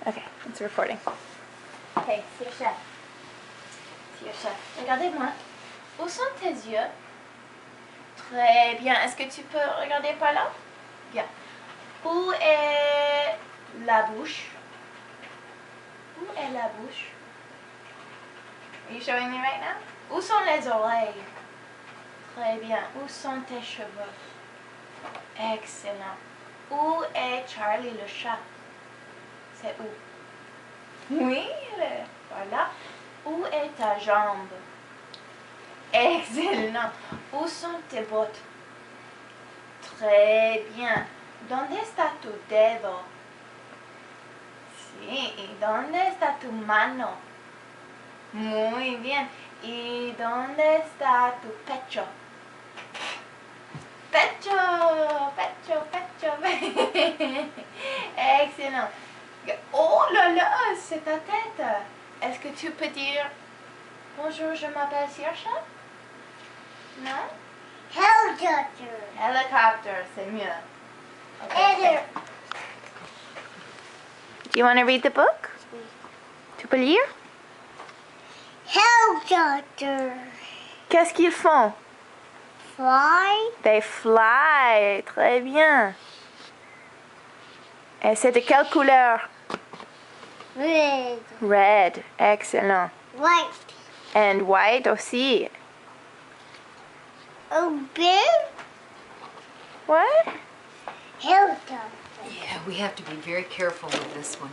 Okay, it's recording. Hey, saoirse. Saoirse, regardez-moi. Où sont tes yeux? Très bien. Est-ce que tu peux regarder par là? Bien. Où est la bouche? Où est la bouche? Are you showing me right now? Où sont les oreilles? Très bien. Où sont tes cheveux? Excellent. Où est Charlie le chat? C'est où? Oui, voilà. Où est ta jambe? Excellent. Où sont tes bottes? Très bien. ¿Dónde está tu dedo? Sí. ¿Y dónde está tu mano? Muy bien. ¿Y dónde está tu pecho? Pecho, pecho, pecho. Excellent. Oh là là, c'est ta tête. Est-ce que tu peux dire bonjour, je m'appelle saoirse? Non? Helicopter. Helicopter, c'est mieux. Okay. Do you want to read the book? Tu peux lire? Helicopter. Qu'est-ce qu'ils font? Fly. They fly. Très bien. Et c'est de quelle couleur? Red. Red. Excellent. White. And white aussi. Oh, big. What? Helicopter. Yeah, we have to be very careful with this one.